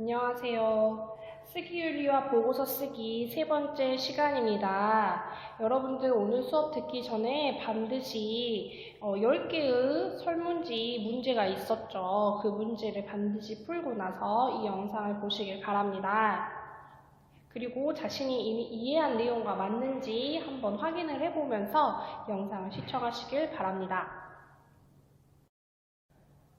안녕하세요. 쓰기윤리와 보고서 쓰기 세 번째 시간입니다. 여러분들 오늘 수업 듣기 전에 반드시 10개의 설문지 문제가 있었죠. 그 문제를 반드시 풀고 나서 이 영상을 보시길 바랍니다. 그리고 자신이 이미 이해한 내용과 맞는지 한번 확인을 해보면서 영상을 시청하시길 바랍니다.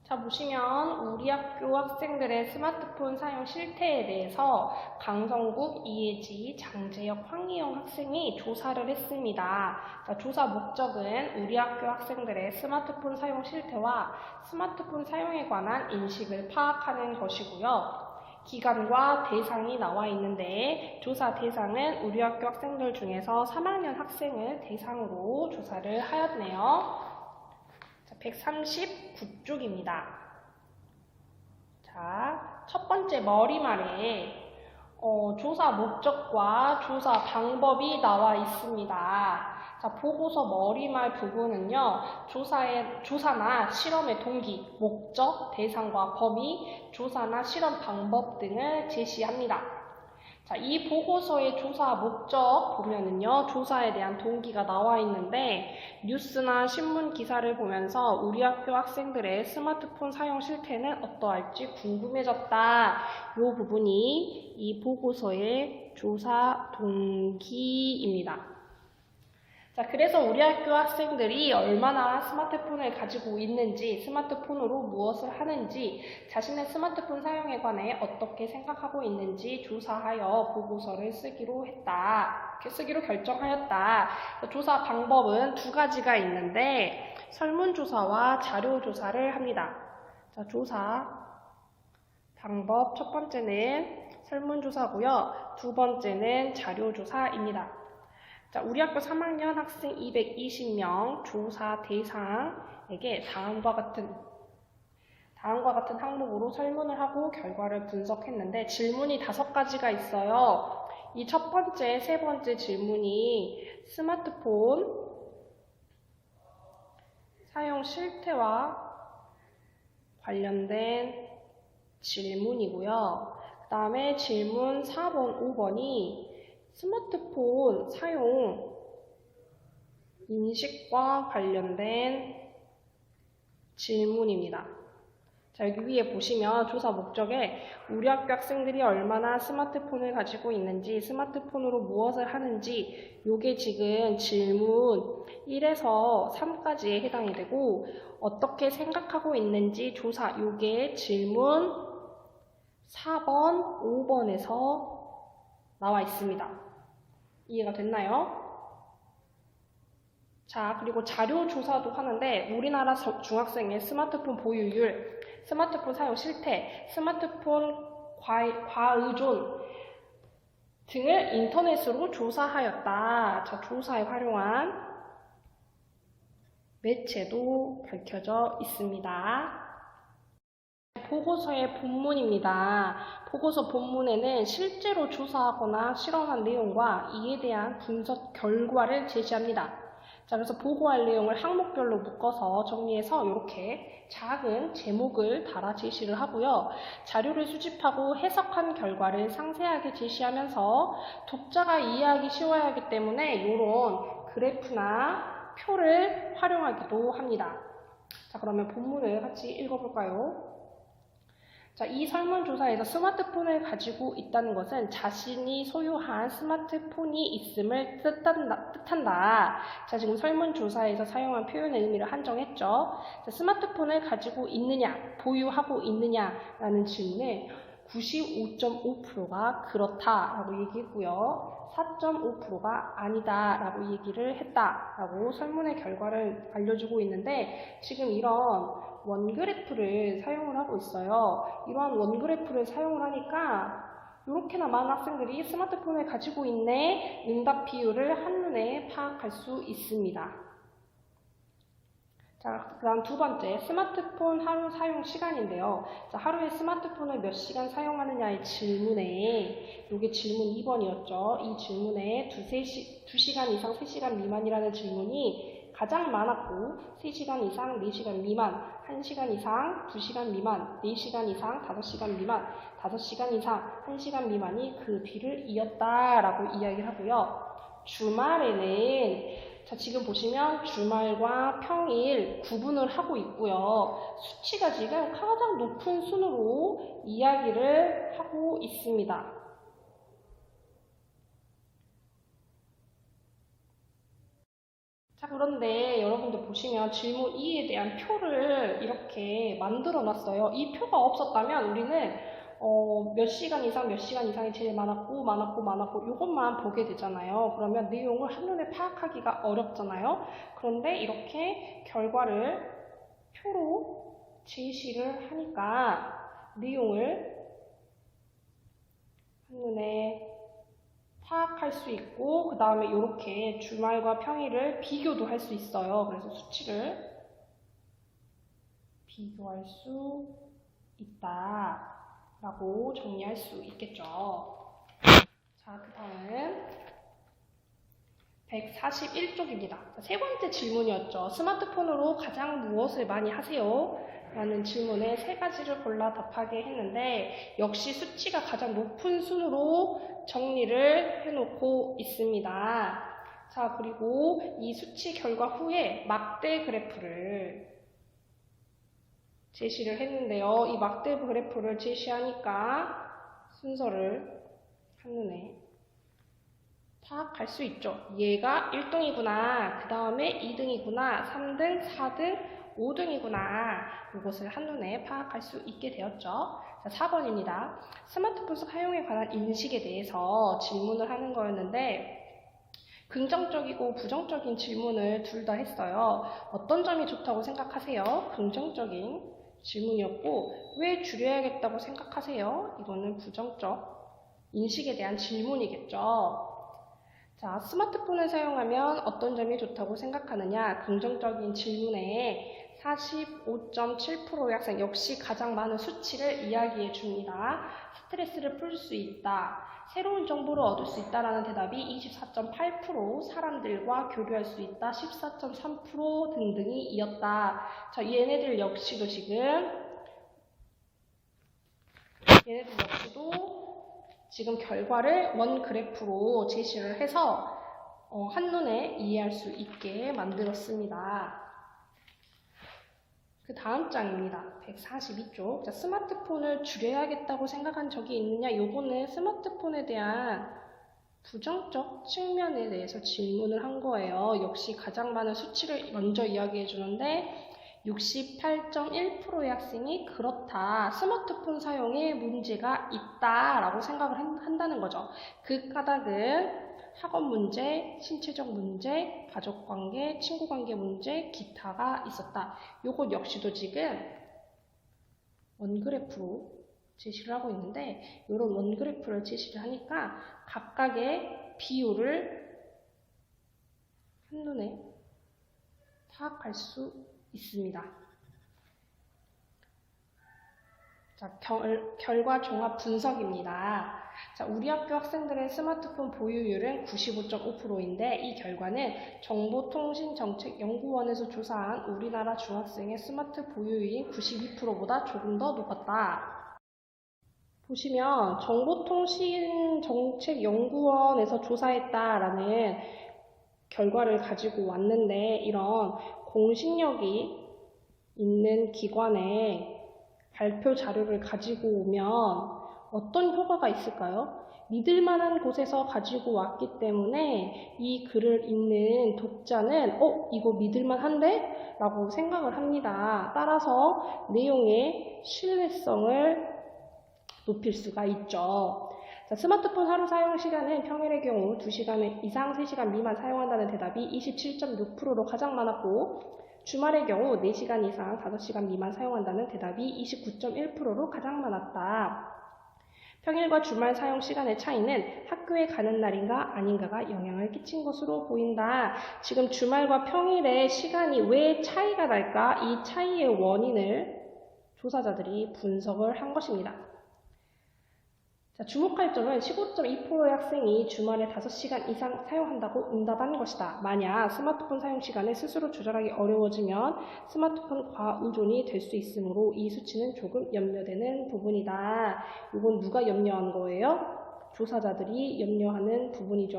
자, 보시면 우리 학교 학생들의 스마트폰 사용 실태에 대해서 강성국, 이혜지, 장재혁, 황희영 학생이 조사를 했습니다. 자, 조사 목적은 우리 학교 학생들의 스마트폰 사용 실태와 스마트폰 사용에 관한 인식을 파악하는 것이고요. 기간과 대상이 나와 있는데 조사 대상은 우리 학교 학생들 중에서 3학년 학생을 대상으로 조사를 하였네요. 139쪽입니다. 자, 첫 번째 머리말에 조사 목적과 조사 방법이 나와 있습니다. 자, 보고서 머리말 부분은요, 조사나 실험의 동기, 목적, 대상과 범위, 조사나 실험 방법 등을 제시합니다. 자, 이 보고서의 조사 목적 보면은요, 조사에 대한 동기가 나와 있는데, 뉴스나 신문 기사를 보면서 우리 학교 학생들의 스마트폰 사용 실태는 어떠할지 궁금해졌다. 이 부분이 이 보고서의 조사 동기입니다. 자, 그래서 우리 학교 학생들이 얼마나 스마트폰을 가지고 있는지, 스마트폰으로 무엇을 하는지, 자신의 스마트폰 사용에 관해 어떻게 생각하고 있는지 조사하여 보고서를 쓰기로 결정하였다. 조사 방법은 두 가지가 있는데, 설문조사와 자료조사를 합니다. 자, 조사 방법 첫 번째는 설문조사고요. 두 번째는 자료조사입니다. 자, 우리 학교 3학년 학생 220명 조사 대상에게 다음과 같은 항목으로 설문을 하고 결과를 분석했는데 질문이 5가지가 있어요. 이 첫 번째, 세 번째 질문이 스마트폰 사용 실태와 관련된 질문이고요. 그 다음에 질문 4번, 5번이 스마트폰 사용 인식과 관련된 질문입니다. 자, 여기 위에 보시면 조사 목적에 우리 학교 학생들이 얼마나 스마트폰을 가지고 있는지, 스마트폰으로 무엇을 하는지, 요게 지금 질문 1에서 3까지에 해당이 되고, 어떻게 생각하고 있는지 조사, 요게 질문 4번, 5번에서 나와 있습니다. 이해가 됐나요? 자, 그리고 자료 조사도 하는데 우리나라 중학생의 스마트폰 보유율, 스마트폰 사용 실태, 스마트폰 과의존 등을 인터넷으로 조사하였다. 자, 조사에 활용한 매체도 밝혀져 있습니다. 보고서의 본문입니다. 보고서 본문에는 실제로 조사하거나 실험한 내용과 이에 대한 분석 결과를 제시합니다. 자, 그래서 보고할 내용을 항목별로 묶어서 정리해서 이렇게 작은 제목을 달아 제시를 하고요. 자료를 수집하고 해석한 결과를 상세하게 제시하면서 독자가 이해하기 쉬워야 하기 때문에 이런 그래프나 표를 활용하기도 합니다. 자, 그러면 본문을 같이 읽어볼까요? 자, 이 설문조사에서 스마트폰을 가지고 있다는 것은 자신이 소유한 스마트폰이 있음을 뜻한다. 자, 지금 설문조사에서 사용한 표현의 의미를 한정했죠. 자, 스마트폰을 가지고 있느냐, 보유하고 있느냐라는 질문에 95.5%가 그렇다라고 얘기했고요. 4.5%가 아니다라고 얘기를 했다라고 설문의 결과를 알려주고 있는데 지금 이런 원그래프를 사용을 하고 있어요. 이러한 원그래프를 사용을 하니까 이렇게나 많은 학생들이 스마트폰을 가지고 있네, 응답 비율을 한눈에 파악할 수 있습니다. 자, 그 다음 두 번째, 스마트폰 하루 사용 시간인데요. 자, 하루에 스마트폰을 몇 시간 사용하느냐의 질문에, 이게 질문 2번이었죠. 이 질문에 2시간 이상 3시간 미만이라는 질문이 가장 많았고 3시간 이상 4시간 미만, 1시간 이상 2시간 미만, 4시간 이상 5시간 미만, 5시간 이상 1시간 미만이 그 뒤를 이었다라고 이야기를 하고요. 주말에는 자, 지금 보시면 주말과 평일 구분을 하고 있고요. 수치가 지금 가장 높은 순으로 이야기를 하고 있습니다. 자, 그런데 여러분들 보시면 질문 2에 대한 표를 이렇게 만들어 놨어요. 이 표가 없었다면 우리는 몇 시간 이상, 몇 시간 이상이 제일 많았고, 이것만 보게 되잖아요. 그러면 내용을 한눈에 파악하기가 어렵잖아요. 그런데 이렇게 결과를 표로 제시를 하니까 내용을 한눈에 파악할 수 있고, 그 다음에 이렇게 주말과 평일을 비교도 할 수 있어요. 그래서 수치를 비교할 수 있다 라고 정리할 수 있겠죠. 자, 그 다음은 141쪽입니다. 세 번째 질문이었죠. 스마트폰으로 가장 무엇을 많이 하세요? 라는 질문에 세 가지를 골라 답하게 했는데 역시 수치가 가장 높은 순으로 정리를 해놓고 있습니다. 자, 그리고 이 수치 결과 후에 막대 그래프를 제시를 했는데요. 이 막대 그래프를 제시하니까 순서를 한눈에 파악할 수 있죠. 얘가 1등이구나, 그 다음에 2등이구나, 3등, 4등, 5등이구나. 이것을 한눈에 파악할 수 있게 되었죠. 자, 4번입니다. 스마트폰 사용에 관한 인식에 대해서 질문을 하는 거였는데 긍정적이고 부정적인 질문을 둘 다 했어요. 어떤 점이 좋다고 생각하세요? 긍정적인 질문이었고 왜 줄여야겠다고 생각하세요? 이거는 부정적 인식에 대한 질문이겠죠. 자, 스마트폰을 사용하면 어떤 점이 좋다고 생각하느냐? 긍정적인 질문에 45.7%의 학생 역시 가장 많은 수치를 이야기해 줍니다. 스트레스를 풀 수 있다. 새로운 정보를 얻을 수 있다라는 대답이 24.8%, 사람들과 교류할 수 있다 14.3% 등등이 이었다. 자, 얘네들 역시도 지금 결과를 원 그래프로 제시를 해서 한눈에 이해할 수 있게 만들었습니다. 그 다음 장입니다. 142쪽. 자, 스마트폰을 줄여야겠다고 생각한 적이 있느냐? 요거는 스마트폰에 대한 부정적 측면에 대해서 질문을 한 거예요. 역시 가장 많은 수치를 먼저 이야기해 주는데 68.1%의 학생이 그렇다. 스마트폰 사용에 문제가 있다 라고 생각을 한다는 거죠. 그 까닭은 학업 문제, 신체적 문제, 가족관계, 친구관계 문제, 기타가 있었다. 요것 역시도 지금 원그래프로 제시를 하고 있는데 이런 원그래프를 제시를 하니까 각각의 비율을 한눈에 파악할 수 있습니다. 자, 결과 종합 분석입니다. 자, 우리 학교 학생들의 스마트폰 보유율은 95.5%인데 이 결과는 정보통신정책연구원에서 조사한 우리나라 중학생의 스마트 보유율인 92%보다 조금 더 높았다. 보시면 정보통신정책연구원에서 조사했다라는 결과를 가지고 왔는데 이런 공신력이 있는 기관의 발표 자료를 가지고 오면 어떤 효과가 있을까요? 믿을만한 곳에서 가지고 왔기 때문에 이 글을 읽는 독자는 이거 믿을만한데? 라고 생각을 합니다. 따라서 내용의 신뢰성을 높일 수가 있죠. 자, 스마트폰 하루 사용 시간은 평일의 경우 2시간 이상 3시간 미만 사용한다는 대답이 27.6%로 가장 많았고 주말의 경우 4시간 이상 5시간 미만 사용한다는 대답이 29.1%로 가장 많았다. 평일과 주말 사용 시간의 차이는 학교에 가는 날인가 아닌가가 영향을 끼친 것으로 보인다. 지금 주말과 평일의 시간이 왜 차이가 날까? 이 차이의 원인을 조사자들이 분석을 한 것입니다. 자, 자, 주목할 점은 15.2%의 학생이 주말에 5시간 이상 사용한다고 응답한 것이다. 만약 스마트폰 사용 시간을 스스로 조절하기 어려워지면 스마트폰 과의존이 될 수 있으므로 이 수치는 조금 염려되는 부분이다. 이건 누가 염려한 거예요? 조사자들이 염려하는 부분이죠.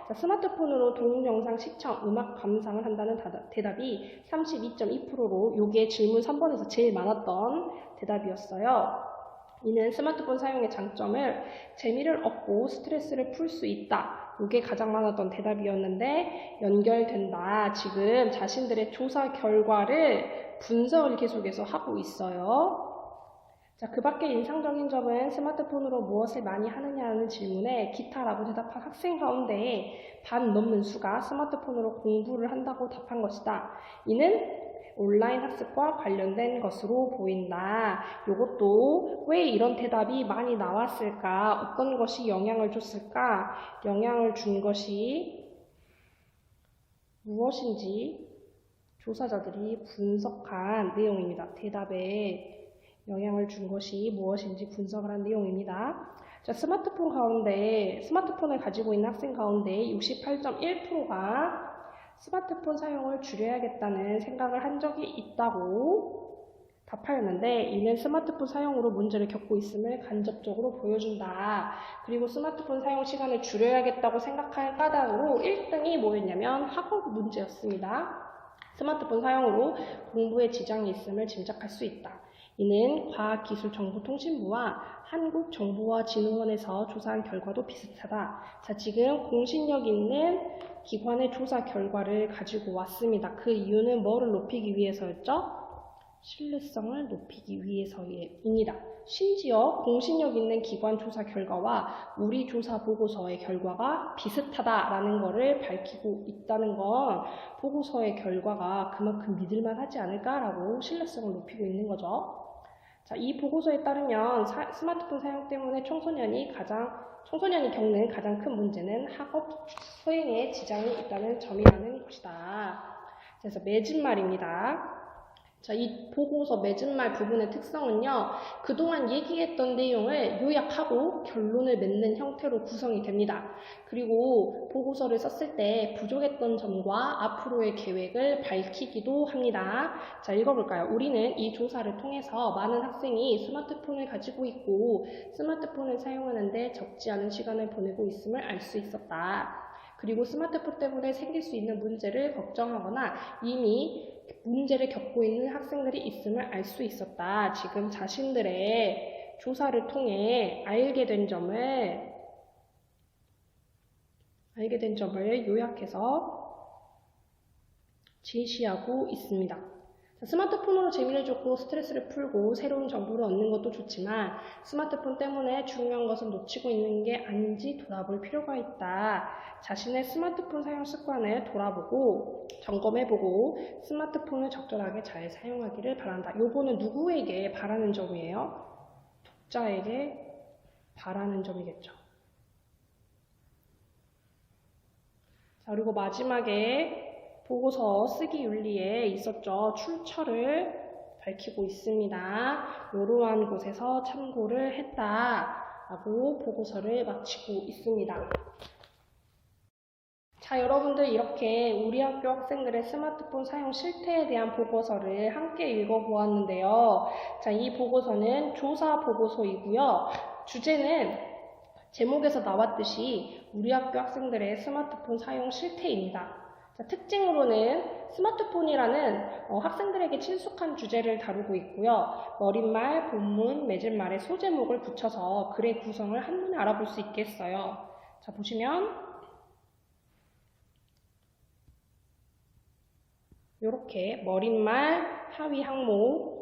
자, 스마트폰으로 동영상 시청, 음악 감상을 한다는 대답이 32.2%로 이게 질문 3번에서 제일 많았던 대답이었어요. 이는 스마트폰 사용의 장점을 재미를 얻고 스트레스를 풀 수 있다. 이게 가장 많았던 대답이었는데 연결된다. 지금 자신들의 조사 결과를 분석을 계속해서 하고 있어요. 자, 그 밖에 인상적인 점은 스마트폰으로 무엇을 많이 하느냐는 질문에 기타라고 대답한 학생 가운데 반 넘는 수가 스마트폰으로 공부를 한다고 답한 것이다. 이는 온라인 학습과 관련된 것으로 보인다. 이것도 왜 이런 대답이 많이 나왔을까? 어떤 것이 영향을 줬을까? 영향을 준 것이 무엇인지 조사자들이 분석한 내용입니다. 대답에 영향을 준 것이 무엇인지 분석을 한 내용입니다. 자, 스마트폰을 가지고 있는 학생 가운데 68.1%가 스마트폰 사용을 줄여야겠다는 생각을 한 적이 있다고 답하였는데 이는 스마트폰 사용으로 문제를 겪고 있음을 간접적으로 보여준다. 그리고 스마트폰 사용 시간을 줄여야겠다고 생각할 까닭으로 1등이 뭐였냐면 학업 문제였습니다. 스마트폰 사용으로 공부에 지장이 있음을 짐작할 수 있다. 이는 과학기술정보통신부와 한국정보화진흥원에서 조사한 결과도 비슷하다. 자, 지금 공신력 있는 기관의 조사 결과를 가지고 왔습니다. 그 이유는 뭐를 높이기 위해서였죠? 신뢰성을 높이기 위해서입니다. 심지어 공신력 있는 기관 조사 결과와 우리 조사 보고서의 결과가 비슷하다라는 것을 밝히고 있다는 건 보고서의 결과가 그만큼 믿을만 하지 않을까라고 신뢰성을 높이고 있는 거죠. 자, 이 보고서에 따르면 스마트폰 사용 때문에 청소년이 겪는 가장 큰 문제는 학업 수행에 지장이 있다는 점이라는 것이다. 그래서 맺은말입니다. 자, 이 보고서 맺은말 부분의 특성은요, 그동안 얘기했던 내용을 요약하고 결론을 맺는 형태로 구성이 됩니다. 그리고 보고서를 썼을 때 부족했던 점과 앞으로의 계획을 밝히기도 합니다. 자, 읽어볼까요? 우리는 이 조사를 통해서 많은 학생이 스마트폰을 가지고 있고 스마트폰을 사용하는데 적지 않은 시간을 보내고 있음을 알 수 있었다. 그리고 스마트폰 때문에 생길 수 있는 문제를 걱정하거나 이미 문제를 겪고 있는 학생들이 있음을 알 수 있었다. 지금 자신들의 조사를 통해 알게 된 점을 요약해서 제시하고 있습니다. 스마트폰으로 재미를 줬고 스트레스를 풀고 새로운 정보를 얻는 것도 좋지만 스마트폰 때문에 중요한 것을 놓치고 있는 게 아닌지 돌아볼 필요가 있다. 자신의 스마트폰 사용 습관을 돌아보고 점검해보고 스마트폰을 적절하게 잘 사용하기를 바란다. 요거는 누구에게 바라는 점이에요? 독자에게 바라는 점이겠죠. 자, 그리고 마지막에 보고서 쓰기 윤리에 있었죠. 출처를 밝히고 있습니다. 이러한 곳에서 참고를 했다라고 보고서를 마치고 있습니다. 자, 여러분들 이렇게 우리 학교 학생들의 스마트폰 사용 실태에 대한 보고서를 함께 읽어보았는데요. 자, 이 보고서는 조사 보고서이고요. 주제는 제목에서 나왔듯이 우리 학교 학생들의 스마트폰 사용 실태입니다. 자, 특징으로는 스마트폰이라는 학생들에게 친숙한 주제를 다루고 있고요. 머릿말, 본문, 맺은말에 소제목을 붙여서 글의 구성을 한눈에 알아볼 수 있겠어요. 자, 보시면 이렇게 머릿말, 하위 항목,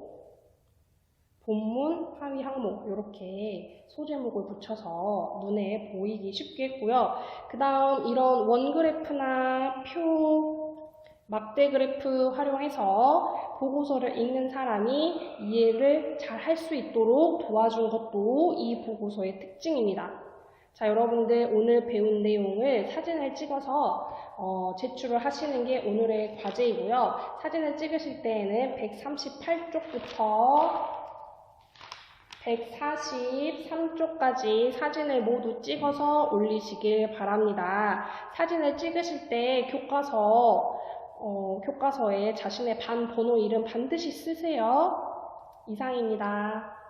본문, 하위 항목 이렇게 소제목을 붙여서 눈에 보이기 쉽게 했고요. 그 다음 이런 원그래프나 표, 막대 그래프 활용해서 보고서를 읽는 사람이 이해를 잘 할 수 있도록 도와준 것도 이 보고서의 특징입니다. 자, 여러분들 오늘 배운 내용을 사진을 찍어서 제출을 하시는 게 오늘의 과제이고요. 사진을 찍으실 때에는 138쪽부터 143쪽까지 사진을 모두 찍어서 올리시길 바랍니다. 사진을 찍으실 때 교과서에 자신의 반 번호 이름 반드시 쓰세요. 이상입니다.